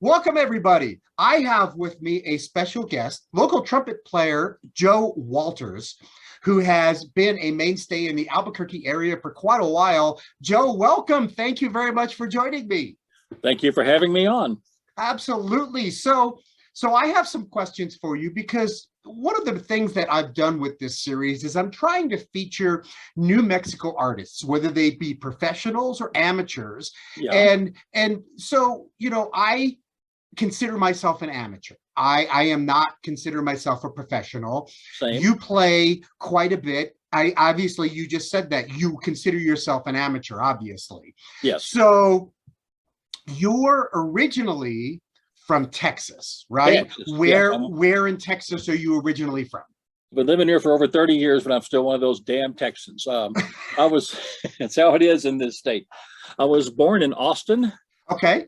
Welcome, everybody. I have with me a special guest, local trumpet player Joe Walters, who has been a mainstay in the Albuquerque area for quite a while. Joe, welcome. Thank you very much for joining me. Thank you for having me on. Absolutely. So I have some questions for you because one of the things that I've done with this series is I'm trying to feature New Mexico artists, whether they be professionals or amateurs. Yeah. And so, I consider myself an amateur. I am not consider myself a professional. Same. You play quite a bit. Obviously, you just said that you consider yourself an amateur, obviously. Yes. So you're originally from Texas, right? Texas. Where in Texas are you originally from? I've been living here for over 30 years, but I'm still one of those damn Texans. That's how it is in this state. I was born in Austin. Okay.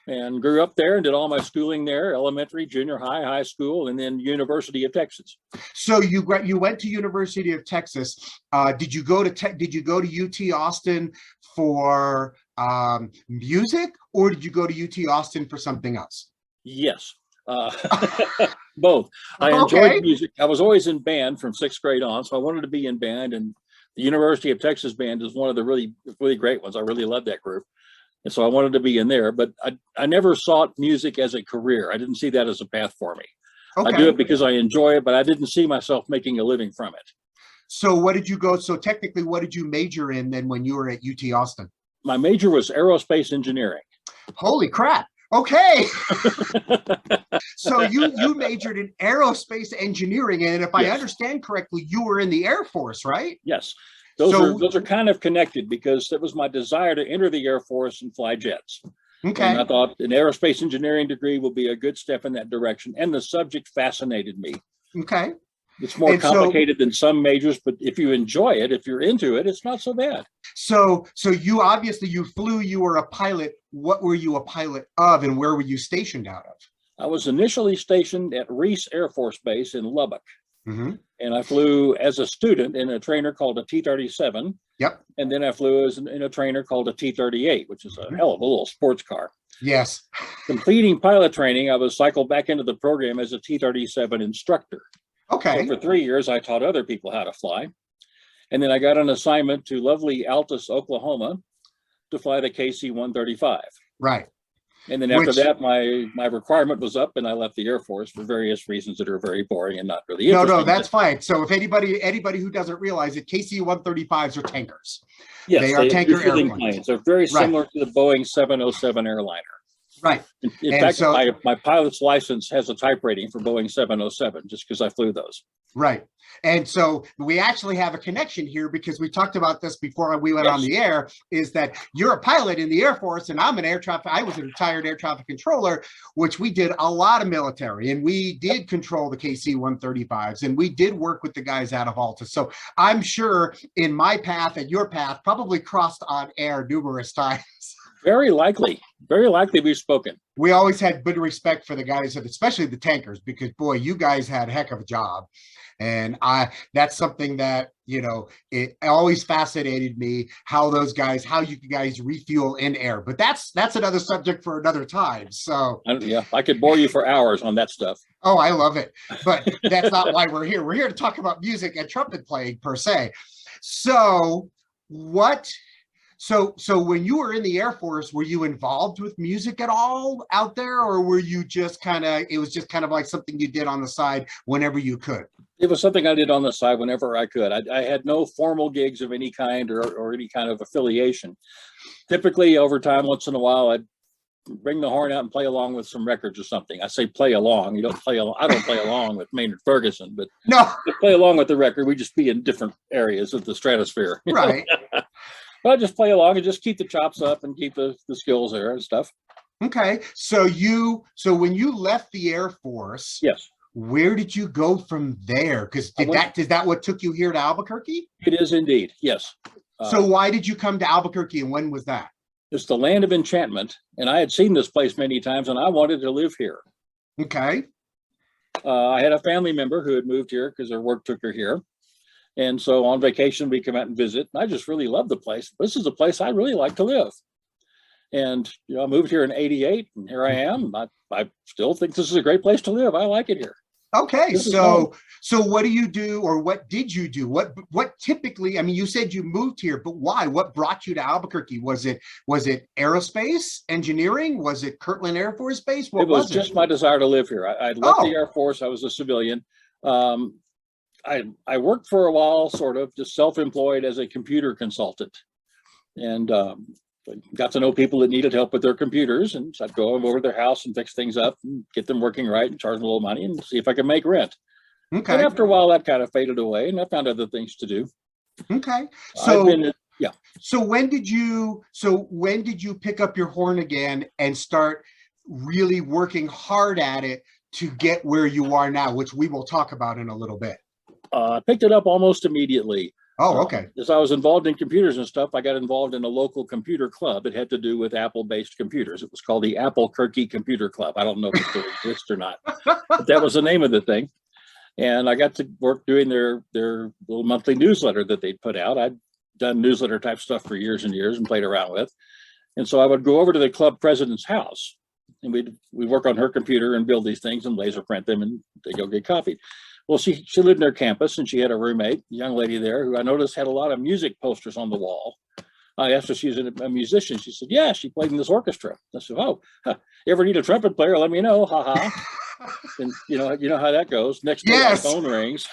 And grew up there and did all my schooling there, elementary, junior high, high school, and then University of Texas. So you went to University of Texas. Did you go to UT Austin for music, or did you go to UT Austin for something else? Yes, both. I enjoyed music. I was always in band from 6th grade on, so I wanted to be in band. And the University of Texas band is one of the really, really great ones. I really love that group. And so I wanted to be in there, but I never sought music as a career. I didn't see that as a path for me. Okay. I do it because I enjoy it, but I didn't see myself making a living from it. So what did you go? So technically, what did you major in then when you were at UT Austin? My major was Aerospace Engineering. Holy crap. Okay. So you majored in Aerospace Engineering, and if I understand correctly, you were in the Air Force, right? Yes. Those are kind of connected because it was my desire to enter the Air Force and fly jets. Okay. And I thought an aerospace engineering degree would be a good step in that direction. And the subject fascinated me. Okay. It's more complicated than some majors, but if you enjoy it, if you're into it, it's not so bad. So you obviously you flew, you were a pilot. What were you a pilot of, and where were you stationed out of? I was initially stationed at Reese Air Force Base in Lubbock. Mm-hmm. And I flew as a student in a trainer called a T-37. Yep. And then I flew in a trainer called a T-38, which is a hell of a little sports car. Yes. Completing pilot training, I was cycled back into the program as a T-37 instructor. Okay. So for 3 years, I taught other people how to fly. And then I got an assignment to lovely Altus, Oklahoma, to fly the KC-135. Right. And then after that, my requirement was up, and I left the Air Force for various reasons that are very boring and not really interesting. No, that's fine. So if anybody who doesn't realize it, KC-135s are tankers. Yes, they are tanker airplanes. Planes. They're very similar to the Boeing 707 airliner. Right. In fact, my pilot's license has a type rating for Boeing 707 just because I flew those. Right. And so we actually have a connection here because we talked about this before we went on the air, is that you're a pilot in the Air Force and I'm I was a retired air traffic controller, which we did a lot of military, and we did control the KC-135s, and we did work with the guys out of Alta. So I'm sure in my path and your path probably crossed on air numerous times. Very likely we've spoken. We always had good respect for the guys, especially the tankers, because boy, you guys had a heck of a job. And that's something that, it always fascinated me, how you guys refuel in air. But that's another subject for another time. So yeah, I could bore you for hours on that stuff. Oh, I love it. But that's not why we're here. We're here to talk about music and trumpet playing per se. So when you were in the Air Force, were you involved with music at all out there, or were you just it was just kind of like something you did on the side whenever you could? It was something I did on the side whenever I could. I had no formal gigs of any kind or any kind of affiliation. Typically, over time, once in a while, I'd bring the horn out and play along with some records or something. I say play along. I don't play along with Maynard Ferguson, but no, play along with the record. We just be in different areas of the stratosphere. Right. Well, just play along and just keep the chops up and keep the skills there and stuff. Okay. So when you left the Air Force, yes, where did you go from there? Because is that what took you here to Albuquerque? It is indeed. Yes. So why did you come to Albuquerque, and when was that? It's the land of enchantment, and I had seen this place many times, and I wanted to live here. Okay. I had a family member who had moved here because her work took her here. And so on vacation, we come out and visit. And I just really love the place. This is a place I really like to live. And I moved here in '88, and here I am. I still think this is a great place to live. I like it here. Okay, so what do you do, or what did you do? What typically? I mean, you said you moved here, but why? What brought you to Albuquerque? Was it aerospace engineering? Was it Kirtland Air Force Base? What it was just my desire to live here. I left the Air Force. I was a civilian. I worked for a while, sort of just self-employed as a computer consultant, and got to know people that needed help with their computers, and so I'd go over to their house and fix things up and get them working right and charge them a little money and see if I could make rent. Okay. And after a while, that kind of faded away, and I found other things to do. Okay. So when did you pick up your horn again and start really working hard at it to get where you are now, which we will talk about in a little bit? I picked it up almost immediately. Oh, okay. As I was involved in computers and stuff, I got involved in a local computer club. It had to do with Apple-based computers. It was called the Albuquerque Computer Club. I don't know if it still exists or not, but that was the name of the thing. And I got to work doing their little monthly newsletter that they'd put out. I'd done newsletter type stuff for years and years and played around with. And so I would go over to the club president's house, and we'd work on her computer and build these things and laser print them, and they go get copied. Well, she lived in their campus, and she had a roommate, a young lady there, who I noticed had a lot of music posters on the wall. I asked her if she was a musician. She said, yeah, she played in this orchestra. I said, oh, you ever need a trumpet player? Let me know. Ha ha. And you know how that goes. Next day, my phone rings,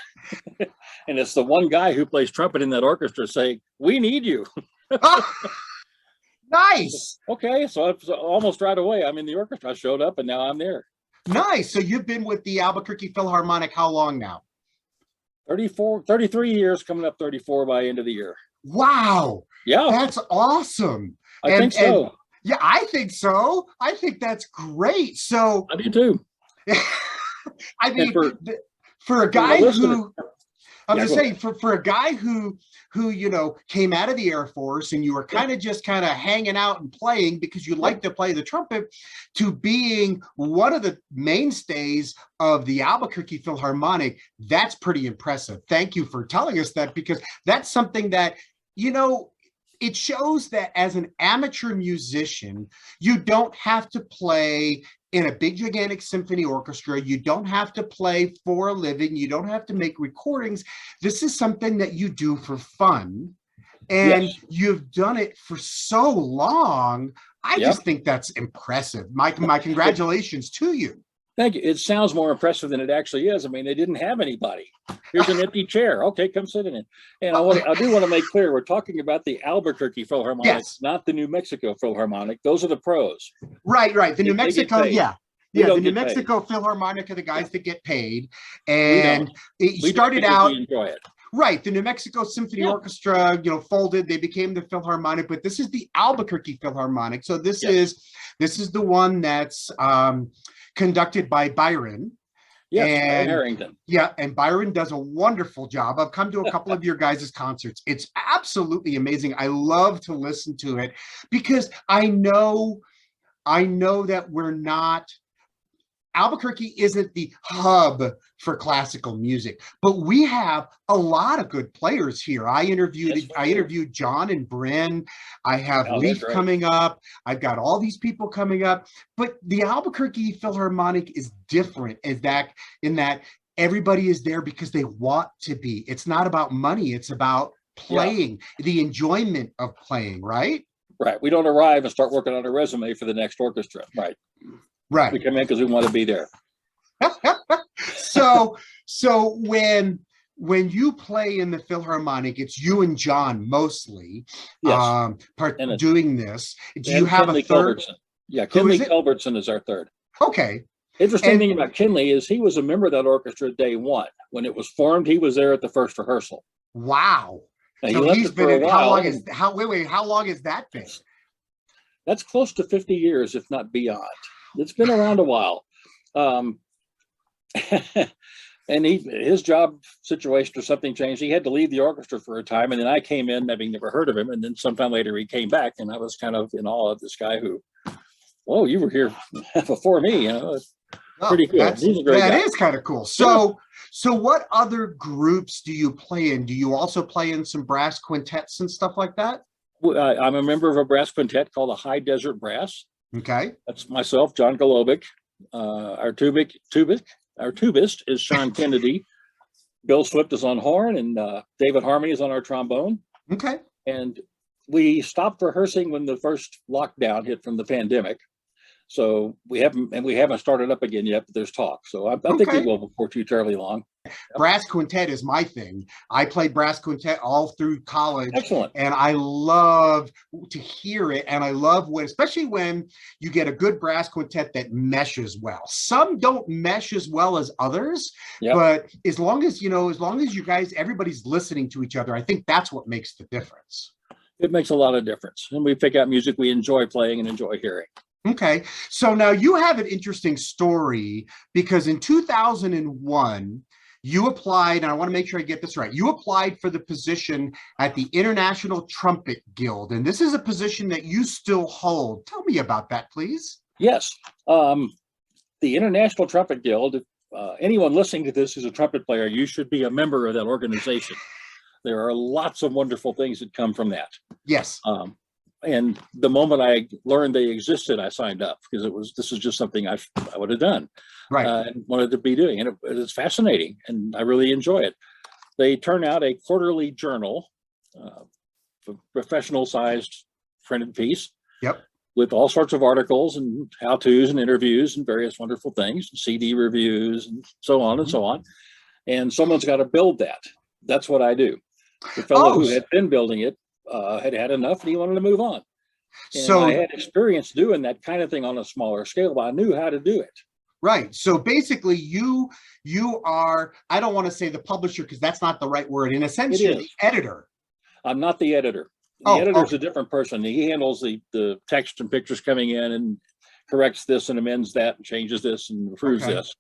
and it's the one guy who plays trumpet in that orchestra saying, we need you. Nice. Okay, so almost right away, I'm in the orchestra. I showed up, and now I'm there. Nice. So you've been with the Albuquerque Philharmonic how long now? 33 years, coming up 34 by end of the year. Wow. Yeah. That's awesome. I think so. Yeah, I think so. I think that's great. So I do too. I mean, for a guy who, I'm just saying, for a guy who came out of the Air Force, and you were kind of hanging out and playing because you like to play the trumpet, to being one of the mainstays of the Albuquerque Philharmonic, that's pretty impressive. Thank you for telling us that, because that's something that, it shows that as an amateur musician, you don't have to play in a big, gigantic symphony orchestra. You don't have to play for a living. You don't have to make recordings. This is something that you do for fun. And you've done it for so long. I just think that's impressive. My congratulations to you. Thank you. It sounds more impressive than it actually is. I mean, they didn't have anybody. Here's an empty chair. Okay, come sit in it. And I do want to make clear, we're talking about the Albuquerque Philharmonic, not the New Mexico Philharmonic. Those are the pros. Right. The New Mexico, the New Mexico Philharmonic are the guys that get paid. And it started out. We enjoy it. Right. The New Mexico Symphony Orchestra, folded. They became the Philharmonic, but this is the Albuquerque Philharmonic. So this is the one that's conducted by Byron. Yeah, and Harrington. Yeah, and Byron does a wonderful job. I've come to a couple of your guys' concerts. It's absolutely amazing. I love to listen to it because I know that we're not. Albuquerque isn't the hub for classical music, but we have a lot of good players here. I interviewed John and Bryn. I have Leaf coming up. I've got all these people coming up, but the Albuquerque Philharmonic is different in that everybody is there because they want to be. It's not about money. It's about playing, the enjoyment of playing, right? Right. We don't arrive and start working on a resume for the next orchestra. Right. Right. We come in because we want to be there. So when you play in the Philharmonic, it's you and John mostly doing this. Do you have a third? Culbertson. Yeah, Kinley Culbertson is our third. Okay. Interesting thing about Kinley is he was a member of that orchestra day one. When it was formed, he was there at the first rehearsal. Wow. Now, so he's been in, how long has that been? That's close to 50 years, if not beyond. It's been around a while. And his job situation or something changed. He had to leave the orchestra for a time, and then I came in having never heard of him, and then sometime later he came back, and I was kind of in awe of this guy who, you were here before me, pretty cool. He's a great guy. That is kind of cool. So what other groups do you play in? Do you also play in some brass quintettes and stuff like that? I'm a member of a brass quintet called the High Desert Brass. Okay. That's myself, John Golobic. Our tubist is Sean Kennedy. Bill Swift is on horn, and David Harmony is on our trombone. Okay. And we stopped rehearsing when the first lockdown hit from the pandemic. So we haven't started up again yet, but there's talk. So I think it will before too terribly long. Brass quintet is my thing. I played brass quintet all through college. Excellent. And I love to hear it. And I love when, especially when you get a good brass quintet that meshes well. Some don't mesh as well as others, but as long as you guys, everybody's listening to each other, I think that's what makes the difference. It makes a lot of difference. And we pick out music we enjoy playing and enjoy hearing. Okay. So now you have an interesting story, because in 2001, you applied, and I want to make sure I get this right. You applied for the position at the International Trumpet Guild, and this is a position that you still hold. Tell me about that, please. Yes. The International Trumpet Guild, anyone listening to this who's a trumpet player, you should be a member of that organization. There are lots of wonderful things that come from that. Yes. And the moment I learned they existed, I signed up, because this is just something I would have done, right, and wanted to be doing. And it's fascinating, and I really enjoy it. They turn out a quarterly journal, professional sized printed piece. Yep. With all sorts of articles and how-tos and interviews and various wonderful things, CD reviews and so on and so on. And someone's got to build that. That's what I do. The fellow who had been building it had enough, and he wanted to move on. And so I had experience doing that kind of thing on a smaller scale, but I knew how to do it. Right. So basically you are, I don't want to say the publisher, because that's not the right word. In a sense, you're the editor. I'm not the editor. The editor's a different person. He handles the text and pictures coming in and corrects this and amends that and changes this and approves this.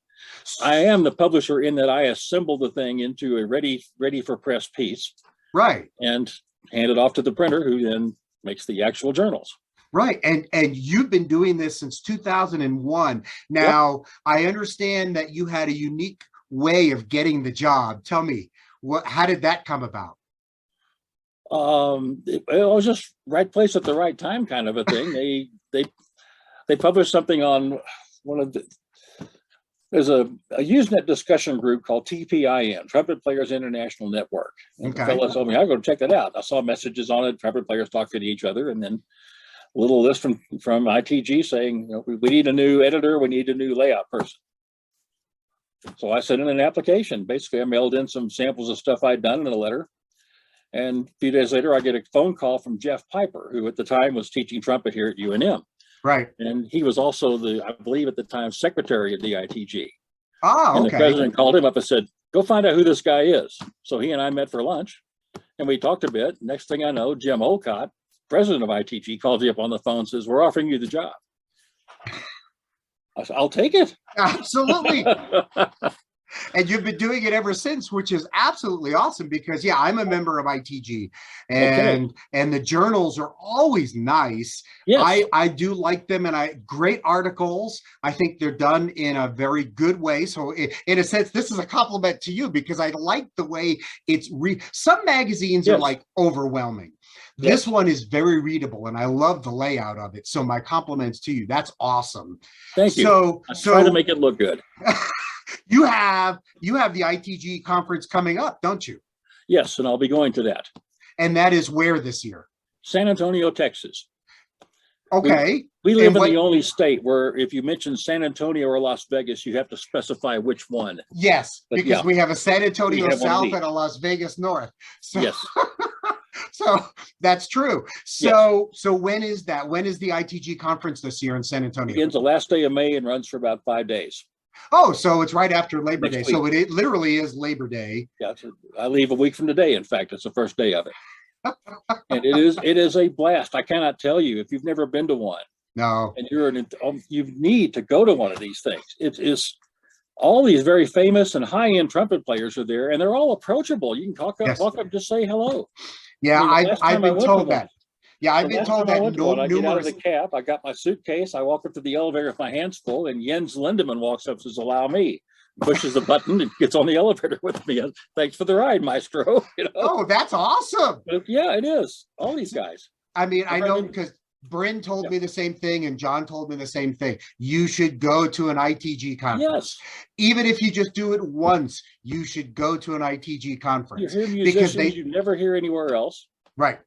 I am the publisher in that I assemble the thing into a ready for press piece. Right. And hand it off to the printer, who then makes the actual journals. Right. And you've been doing this since 2001. Now, I understand that you had a unique way of getting the job. Tell me, how did that come about? It was just right place at the right time kind of a thing. They published something on one of the, there's a Usenet discussion group called TPIN, Trumpet Players International Network. And the fellow told me, I'll go check that out. I saw messages on it, trumpet players talking to each other, and then a little list from ITG saying, we need a new editor, we need a new layout person. So I sent in an application. Basically, I mailed in some samples of stuff I'd done in a letter. And a few days later, I get a phone call from Jeff Piper, who at the time was teaching trumpet here at UNM. Right. And he was also I believe at the time, secretary of the ITG. And the president called him up and said, go find out who this guy is. So he and I met for lunch, and we talked a bit. Next thing I know, Jim Olcott, president of ITG, calls me up on the phone and says, we're offering you the job. I said, I'll take it. Absolutely. And you've been doing it ever since, which is absolutely awesome, because I'm a member of ITG, and the journals are always nice. Yes. I do like them, and great articles. I think they're done in a very good way. So in a sense, this is a compliment to you, because I like the way it's some magazines are like overwhelming. This one is very readable, and I love the layout of it. So my compliments to you. That's awesome. Thank you. So try to make it look good. You have the ITG conference coming up, don't you? Yes, and I'll be going to that. And that is where this year? San Antonio, Texas. Okay. We live in the only state where if you mention San Antonio or Las Vegas, you have to specify which one. Yes, because we have a San Antonio South and a Las Vegas North. So, yes. So that's true. So when is that? When is the ITG conference this year in San Antonio? It begins the last day of May and runs for about 5 days. Oh, so it's right after Labor Day. So it literally is Labor Day. Yeah, I leave a week from today. In fact, it's the first day of it. And it is a blast. I cannot tell you if you've never been to one. No. And you need to go to one of these things. It is all these very famous and high-end trumpet players are there, and they're all approachable. You can walk up, just say hello. Yeah, I've been told that. Yeah, I've been told that. I get out of the cab, I got my suitcase, I walk up to the elevator with my hands full, and Jens Lindemann walks up and says, allow me. Pushes the button and gets on the elevator with me. Thanks for the ride, maestro. Oh, that's awesome. But yeah, it is. All these guys. I mean, I know because Bryn told me the same thing and John told me the same thing. You should go to an ITG conference. Yes. Even if you just do it once, you should go to an ITG conference. You hear musicians you never hear anywhere else. Right.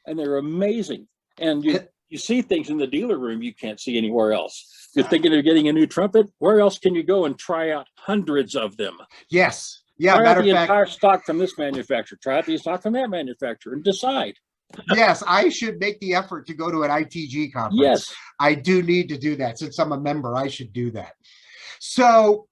And they're amazing. And you see things in the dealer room you can't see anywhere else. You're thinking of getting a new trumpet. Where else can you go and try out hundreds of them? Yes. Yeah. Try out the fact, entire stock from this manufacturer. Try out the stock from that manufacturer and decide. Yes, I should make the effort to go to an ITG conference. Yes. I do need to do that. Since I'm a member, I should do that. So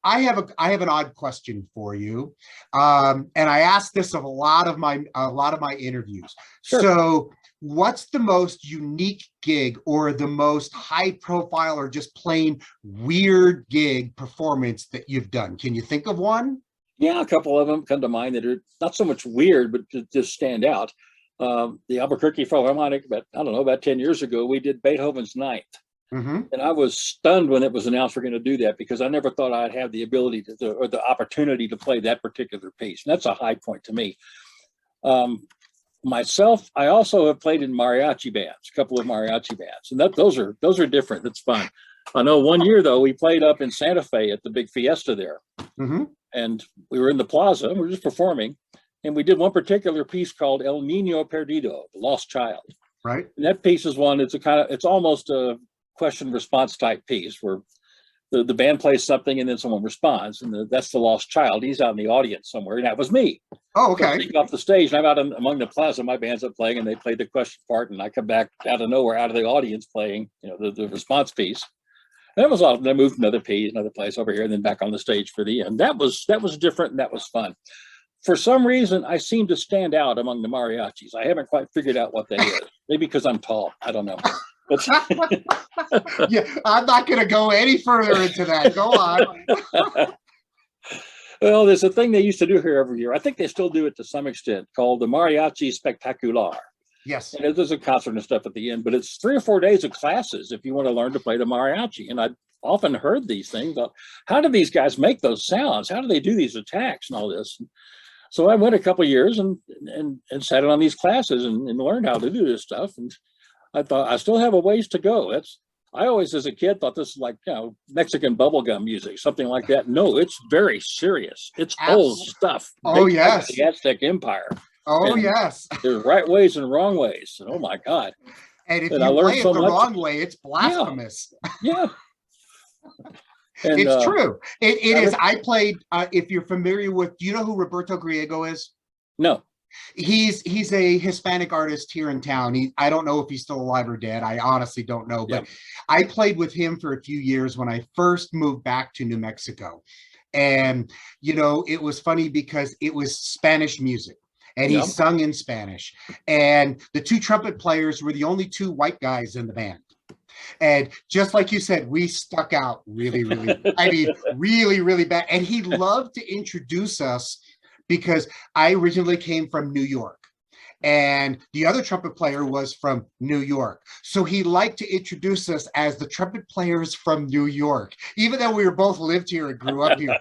I have an odd question for you, and I ask this of a lot of my interviews. Sure. So, what's the most unique gig or the most high profile or just plain weird gig performance that you've done? Can you think of one? Yeah, a couple of them come to mind that are not so much weird, but just stand out. The Albuquerque Philharmonic, about 10 years ago, we did Beethoven's Ninth. Mm-hmm. And I was stunned when it was announced we're going to do that, because I never thought I'd have the ability or the opportunity to play that particular piece. And that's a high point to me. Myself, I also have played in mariachi bands, a couple of mariachi bands, and those are different. That's fun. I know one year though, we played up in Santa Fe at the big fiesta there. Mm-hmm. And we were in the plaza, we were just performing, and we did one particular piece called El Niño Perdido, the Lost Child. Right. And that piece is one, it's almost a question response type piece where the band plays something and then someone responds, and that's the Lost Child. He's out in the audience somewhere, and that was me. Oh, okay. So off the stage, and I'm out among the plaza, my band's up playing, and they played the question part, and I come back out of nowhere, out of the audience playing, the response piece. And that was awesome. I moved another place over here, and then back on the stage for the end. That was different, and that was fun. For some reason, I seem to stand out among the mariachis. I haven't quite figured out what that is. Maybe because I'm tall. I don't know. Yeah, I'm not going to go any further into that. Go on. Well, there's a thing they used to do here every year. I think they still do it to some extent, called the Mariachi Spectacular. Yes. And there's a concert and stuff at the end, but it's 3 or 4 days of classes if you want to learn to play the mariachi. And I've often heard these things. How do these guys make those sounds? How do they do these attacks and all this? So I went a couple of years and sat in on these classes and learned how to do this stuff. And I thought I still have a ways to go. I always, as a kid, thought this was like, Mexican bubblegum music, something like that. No, it's very serious. It's old stuff. Oh, yes. The Aztec Empire. Oh, yes. There's right ways and wrong ways. And, oh, my God. And if you play it the wrong way, it's blasphemous. Yeah. And, it's true. It is. I played, if you're familiar with, do you know who Roberto Griego is? No. He's a Hispanic artist here in town. I don't know if he's still alive or dead. I honestly don't know, but I played with him for a few years when I first moved back to New Mexico. And, it was funny because it was Spanish music and he sung in Spanish. And the 2 trumpet players were the only 2 white guys in the band. And just like you said, we stuck out really, really, really bad. And he loved to introduce us because I originally came from New York and the other trumpet player was from New York. So he liked to introduce us as the trumpet players from New York. Even though we were both lived here and grew up here,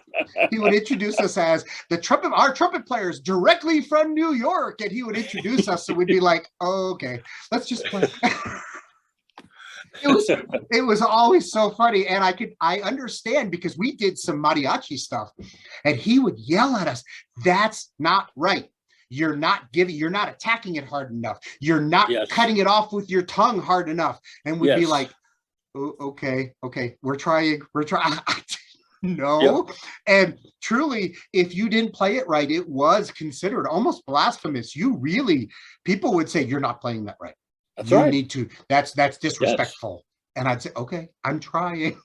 he would introduce us as our trumpet players directly from New York. And he would introduce us. So we'd be like, oh, okay, let's just play. It was always so funny, and I understand because we did some mariachi stuff and he would yell at us, that's not right. You're not attacking it hard enough. You're not cutting it off with your tongue hard enough. And we'd be like, oh, okay, we're trying. No. Yep. And truly, if you didn't play it right, it was considered almost blasphemous. People would say, you're not playing that right. That's you right. need to, that's disrespectful. Yes. And I'd say, okay, I'm trying.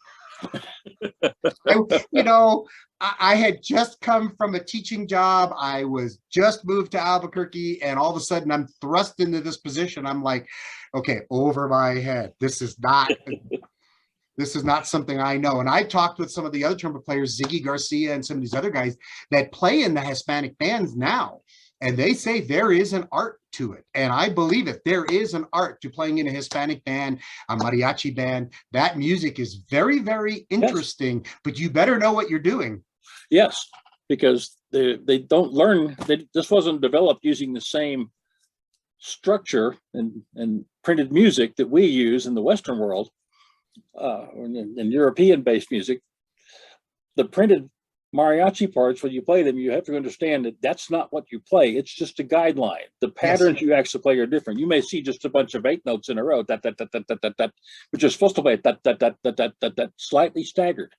I had just come from a teaching job. I was just moved to Albuquerque, and all of a sudden I'm thrust into this position. I'm like, okay, over my head. This is not something I know. And I talked with some of the other trumpet players, Ziggy Garcia and some of these other guys that play in the Hispanic bands now. And they say there is an art to it. And I believe it. There is an art to playing in a Hispanic band, a mariachi band. That music is very, very interesting, but you better know what you're doing. Yes, because they don't learn. This wasn't developed using the same structure and printed music that we use in the Western world, in European-based music, the printed mariachi parts, when you play them, you have to understand that that's not what you play. It's just a guideline. The patterns you actually play are different. You may see just a bunch of 8 notes in a row, that, but you're supposed to play that, slightly staggered.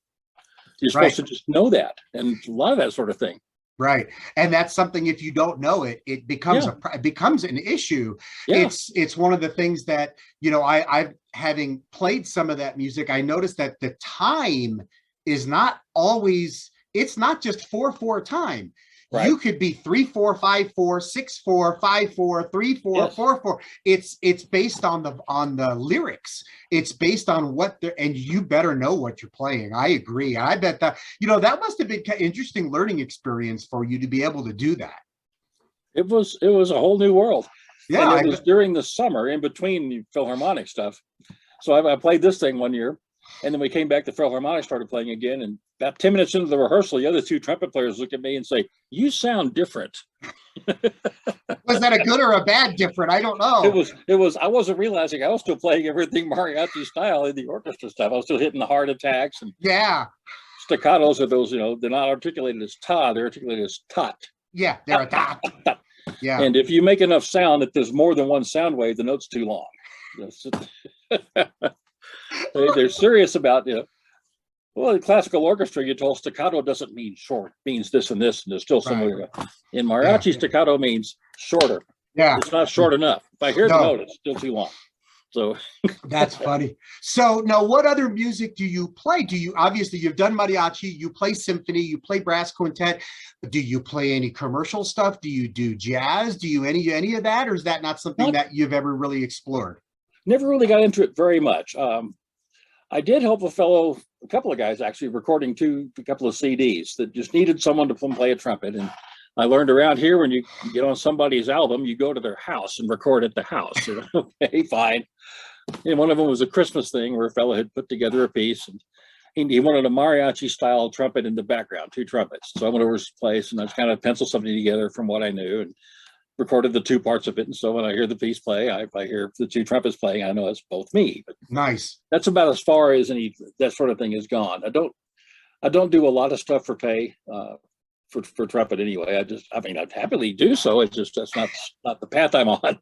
You're supposed to just know that, and a lot of that sort of thing. Right. And that's something, if you don't know it, it becomes it becomes an issue. It's one of the things that, you know, I've having played some of that music, I noticed that the time is not always, it's not just 4/4 time. Right. You could be 3/4, 5/4, 6/4, 5/4, 3/4, 4/4. It's based on the lyrics. It's based on what they're, and you better know what you're playing. I agree. I bet that, you know, that must have been an interesting learning experience for you to be able to do that. It was a whole new world. Yeah, and it was during the summer, in between the Philharmonic stuff. So I played this thing one year, and then we came back to Philharmonic, started playing again, and about 10 minutes into the rehearsal, the other 2 trumpet players look at me and say, "You sound different." Was that a good or a bad different? I don't know. It was, I wasn't realizing I was still playing everything mariachi style in the orchestra stuff. I was still hitting the hard attacks, and staccatos are those, you know, they're not articulated as ta, they're articulated as tot. Yeah, they're a tot. Yeah. And if you make enough sound that there's more than one sound wave, the note's too long. They're serious about, you know, well, in classical orchestra, you're told staccato doesn't mean short, it means this and this, and there's still some way. In mariachi, staccato means shorter. Yeah. It's not short enough. If I hear the note, it's still too long. So that's funny. So now, what other music do you play? Do you, obviously you've done mariachi, you play symphony, you play brass quintet. Do you play any commercial stuff? Do you do jazz? Do you any of that, or is that not something that you've ever really explored? Never really got into it very much. I did help a couple of guys actually recording a couple of CDs that just needed someone to play a trumpet. And I learned around here, when you get on somebody's album, you go to their house and record at the house. So, okay, fine. And one of them was a Christmas thing where a fellow had put together a piece, and he wanted a mariachi style trumpet in the background, 2 trumpets. So I went over to his place and I just kind of penciled something together from what I knew and recorded the 2 parts of it. And so when I hear the piece play, if I hear the 2 trumpets playing, I know it's both me. But nice. That's about as far as that sort of thing has gone. I don't do a lot of stuff for pay for trumpet anyway. I'd happily do so. It's just, that's not the path I'm on.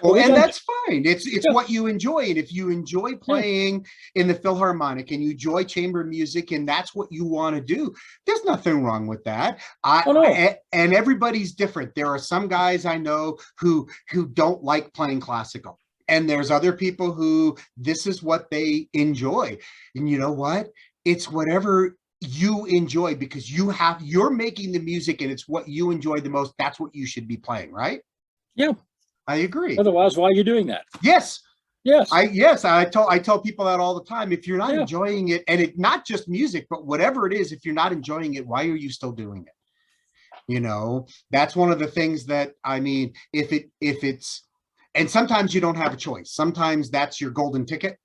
Well, and that's fine. It's what you enjoy. And if you enjoy playing in the Philharmonic and you enjoy chamber music and that's what you want to do, there's nothing wrong with that. And everybody's different. There are some guys I know who don't like playing classical. And there's other people who this is what they enjoy. And you know what? It's whatever you enjoy, because you're making the music and it's what you enjoy the most. That's what you should be playing, right? Yeah, I agree. Otherwise, why are you doing that? Yes. I tell people that all the time. If you're not enjoying it, and it not just music, but whatever it is, if you're not enjoying it, why are you still doing it? You know, that's one of the things that, I mean, if it's, and sometimes you don't have a choice. Sometimes that's your golden ticket.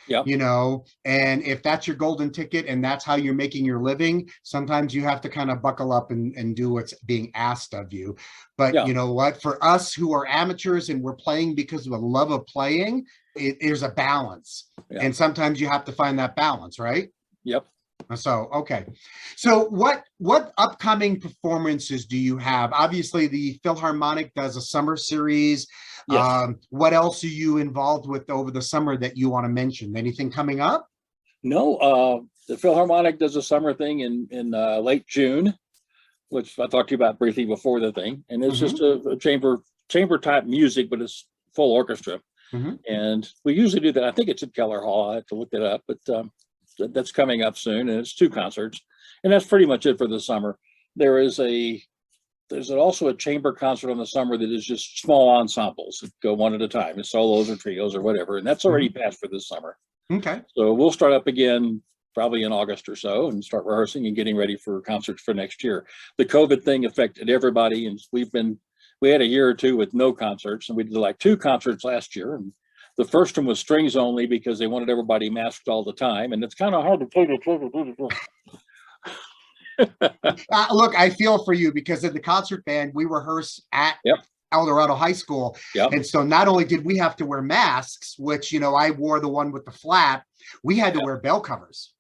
Yeah, you know, and if that's your golden ticket and that's how you're making your living, sometimes you have to kind of buckle up and do what's being asked of you. But you know what, for us who are amateurs and we're playing because of a love of playing, there's a balance. And sometimes you have to find that balance, right? Yep. So, okay. So what upcoming performances do you have? Obviously, the Philharmonic does a summer series. Yes. What else are you involved with over the summer that you want to mention? Anything coming up? No, the Philharmonic does a summer thing in late June, which I talked to you about briefly before the thing. And it's just a chamber type music, but it's full orchestra. And we usually do that. I think it's at Keller Hall. I have to look that up, but that's coming up soon, and it's 2 concerts, and that's pretty much it for the summer. There's also a chamber concert on the summer that is just small ensembles that go one at a time, it's solos or trios or whatever, and that's already passed for this summer. Okay. So we'll start up again probably in August or so and start rehearsing and getting ready for concerts for next year. The COVID thing affected everybody, and we had a year or 2 with no concerts, and we did like 2 concerts last year, and the first one was strings only because they wanted everybody masked all the time, and it's kind of hard to play the look, I feel for you, because in the concert band we rehearse at El Dorado High School. Yep. And so not only did we have to wear masks, which, you know, I wore the one with the flap, we had to wear bell covers.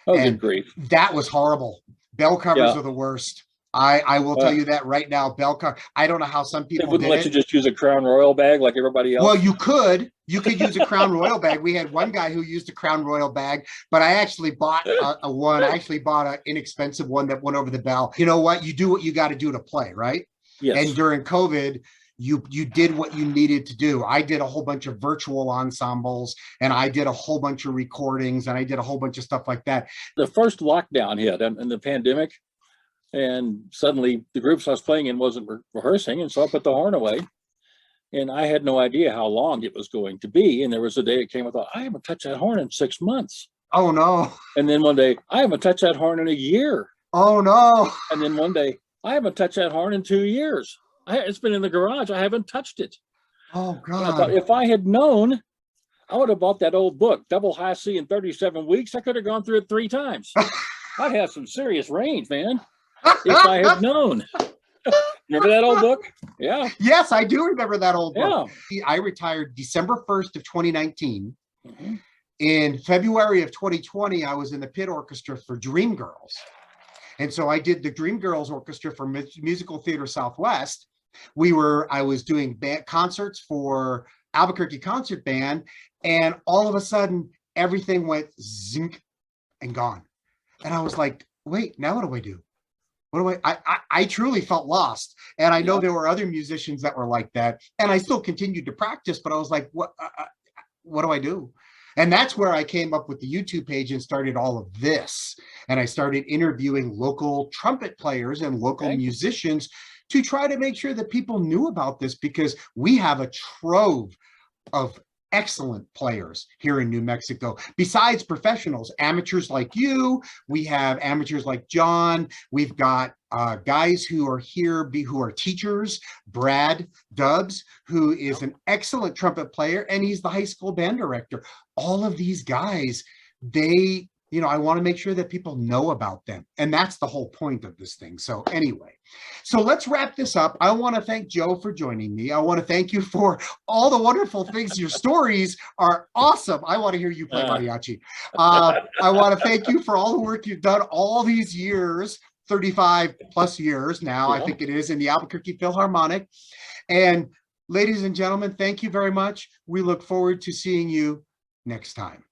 Oh, And good grief. that was horrible. Bell covers are the worst. I will tell you that right now. Bell cover. I don't know how some They people wouldn't did let you it. just use a Crown Royal bag like everybody else. Well, you could use a Crown Royal bag. We had one guy who used a Crown Royal bag, but I actually bought a one. I actually bought an inexpensive one that went over the bell. You know what? You do what you got to do to play, right? Yes. And during COVID, you did what you needed to do. I did a whole bunch of virtual ensembles, and I did a whole bunch of recordings, and I did a whole bunch of stuff like that. The first lockdown hit and the pandemic, and suddenly the groups I was playing in wasn't rehearsing, and so I put the horn away, and I had no idea how long it was going to be. And there was a day it came, I thought, I haven't touched that horn in 6 months. Oh no. And then one day, I haven't touched that horn in a year. Oh no. And then one day, I haven't touched that horn in 2 years. It's been in the garage. I haven't touched it. Oh And I thought, God. if I had known, I would have bought that old book, Double High C in 37 Weeks. I could have gone through it 3 times. I'd have some serious range, man. If I had known. Remember that old book? Yeah. Yes, I do remember that old book. Yeah. I retired December 1st of 2019. Mm-hmm. In February of 2020, I was in the pit orchestra for Dreamgirls. And so I did the Dreamgirls Orchestra for Musical Theater Southwest. I was doing concerts for Albuquerque Concert Band, and all of a sudden, everything went zink and gone. And I was like, wait, now what do I do? What do I truly felt lost. And I know there were other musicians that were like that. And I still continued to practice, but I was like, what do I do? And that's where I came up with the YouTube page and started all of this. And I started interviewing local trumpet players and local musicians to try to make sure that people knew about this, because we have a trove of excellent players here in New Mexico. Besides professionals, amateurs like you, we have amateurs like John. We've got guys who are here who are teachers. Brad Dubs, who is an excellent trumpet player, and he's the high school band director. All of these guys, I want to make sure that people know about them. And that's the whole point of this thing. So anyway, so let's wrap this up. I want to thank Joe for joining me. I want to thank you for all the wonderful things. Your stories are awesome. I want to hear you play mariachi. I want to thank you for all the work you've done all these years, 35 plus years now, I think it is, in the Albuquerque Philharmonic. And ladies and gentlemen, thank you very much. We look forward to seeing you next time.